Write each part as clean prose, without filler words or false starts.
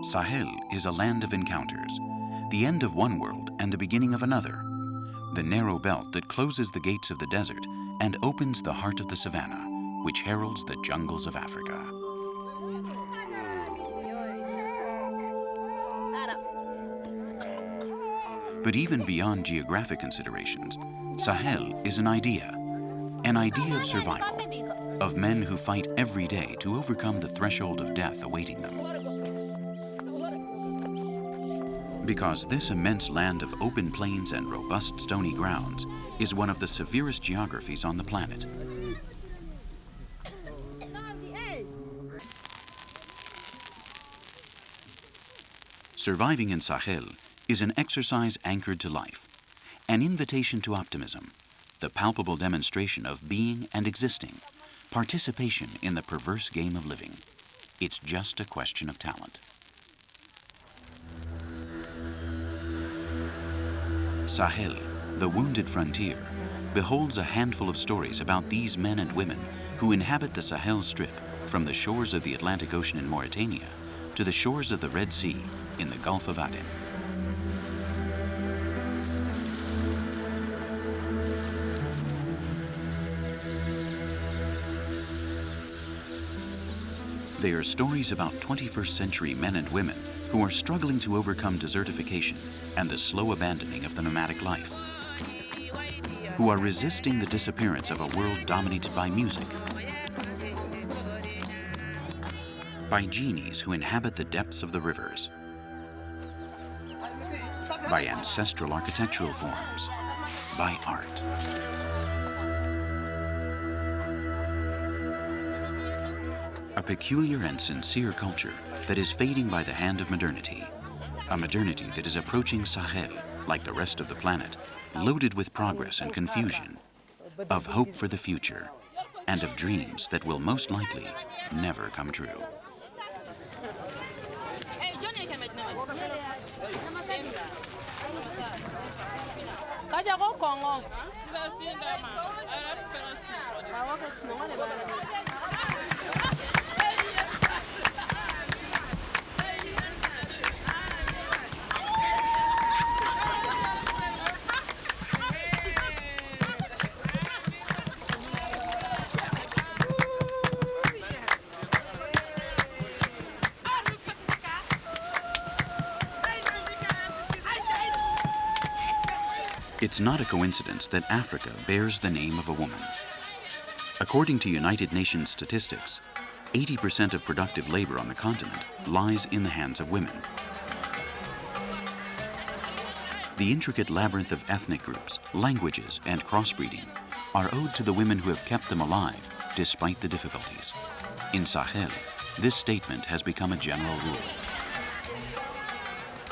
Sahel is a land of encounters, the end of one world and the beginning of another, the narrow belt that closes the gates of the desert and opens the heart of the savannah, which heralds the jungles of Africa. But even beyond geographic considerations, Sahel is an idea of survival, of men who fight every day to overcome the threshold of death awaiting them. Because this immense land of open plains and robust stony grounds is one of the severest geographies on the planet. Surviving in Sahel is an exercise anchored to life, an invitation to optimism, the palpable demonstration of being and existing, participation in the perverse game of living. It's just a question of talent. Sahel, the wounded frontier, beholds a handful of stories about these men and women who inhabit the Sahel Strip from the shores of the Atlantic Ocean in Mauritania to the shores of the Red Sea in the Gulf of Aden. They are stories about 21st century men and women who are struggling to overcome desertification and the slow abandoning of the nomadic life, who are resisting the disappearance of a world dominated by music, by genies who inhabit the depths of the rivers, by ancestral architectural forms, by art. A peculiar and sincere culture that is fading by the hand of modernity. A modernity that is approaching Sahel, like the rest of the planet, loaded with progress and confusion, of hope for the future, and of dreams that will most likely never come true. It's not a coincidence that Africa bears the name of a woman. According to United Nations statistics, 80% of productive labor on the continent lies in the hands of women. The intricate labyrinth of ethnic groups, languages, and crossbreeding are owed to the women who have kept them alive despite the difficulties. In Sahel, this statement has become a general rule.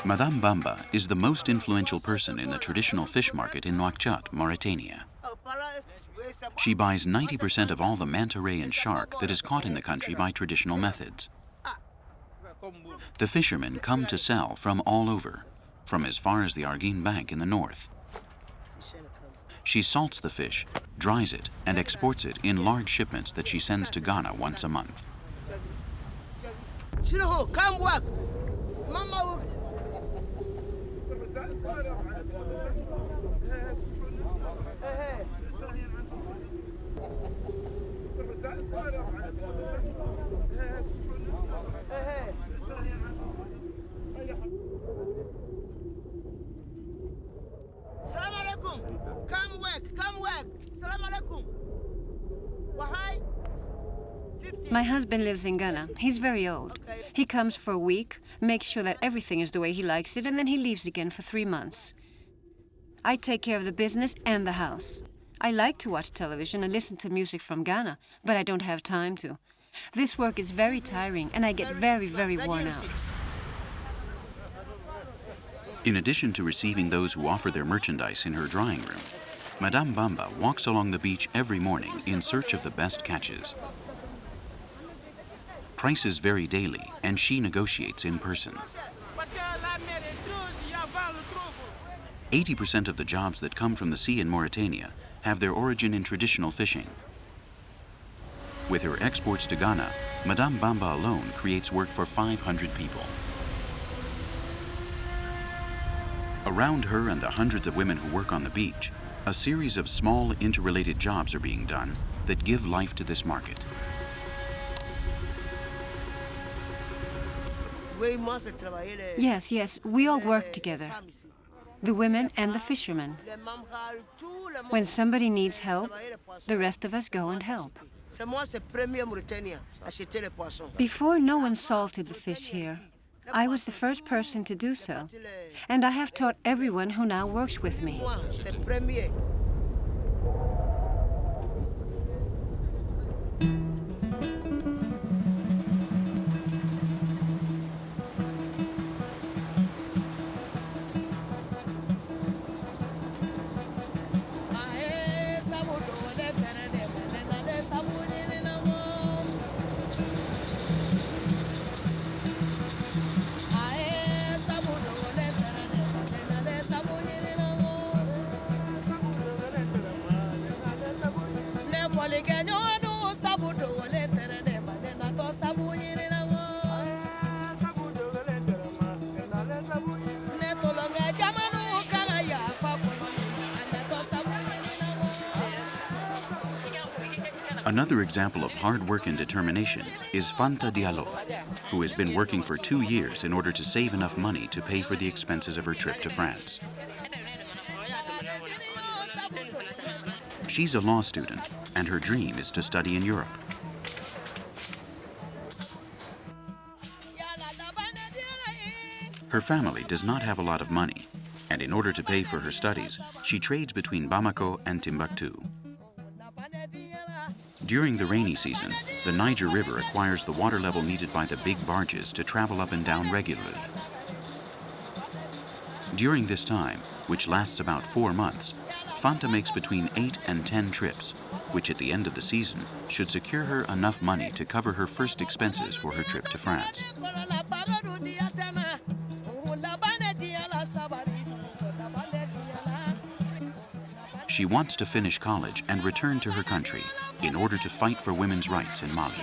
Madame Bamba is the most influential person in the traditional fish market in Nouakchott, Mauritania. She buys 90% of all the manta ray and shark that is caught in the country by traditional methods. The fishermen come to sell from all over, from as far as the Arguin Bank in the north. She salts the fish, dries it, and exports it in large shipments that she sends to Ghana once a month. My husband lives in Ghana. He's very old. He comes for a week, makes sure that everything is the way he likes it, and then he leaves again for 3 months. I take care of the business and the house. I like to watch television and listen to music from Ghana, but I don't have time to. This work is very tiring, and I get very, very worn out. In addition to receiving those who offer their merchandise in her drawing room, Madame Bamba walks along the beach every morning in search of the best catches. Prices vary daily, and she negotiates in person. 80% of the jobs that come from the sea in Mauritania have their origin in traditional fishing. With her exports to Ghana, Madame Bamba alone creates work for 500 people. Around her and the hundreds of women who work on the beach, a series of small interrelated jobs are being done that give life to this market. Yes, we all work together. The women and the fishermen. When somebody needs help, the rest of us go and help. Before, no one salted the fish here. I was the first person to do so, and I have taught everyone who now works with me. Another example of hard work and determination is Fanta, who has been working for 2 years in order to save enough money to pay for the expenses of her trip to France. She's a law student, and her dream is to study in Europe. Her family does not have a lot of money, and in order to pay for her studies, she trades between Bamako and Timbuktu. During the rainy season, the Niger River acquires the water level needed by the big barges to travel up and down regularly. During this time, which lasts about 4 months, Fanta makes between 8 and 10 trips, which at the end of the season should secure her enough money to cover her first expenses for her trip to France. She wants to finish college and return to her country in order to fight for women's rights in Mali.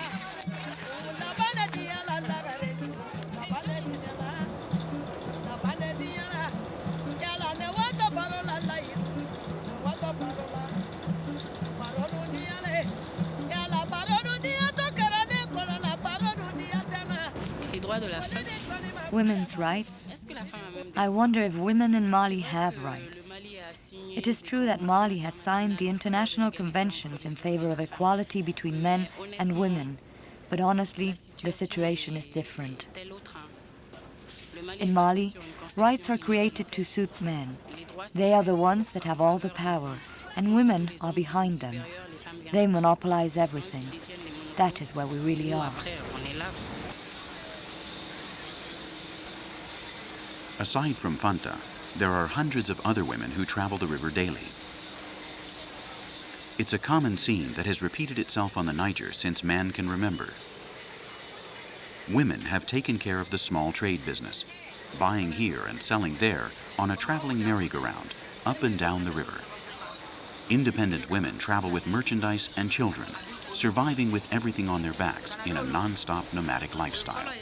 Women's rights? I wonder if women in Mali have rights. It is true that Mali has signed the international conventions in favor of equality between men and women, but honestly, the situation is different. In Mali, rights are created to suit men. They are the ones that have all the power, and women are behind them. They monopolize everything. That is where we really are. Aside from Fanta, there are hundreds of other women who travel the river daily. It's a common scene that has repeated itself on the Niger since man can remember. Women have taken care of the small trade business, buying here and selling there on a traveling merry-go-round up and down the river. Independent women travel with merchandise and children, surviving with everything on their backs in a non-stop nomadic lifestyle.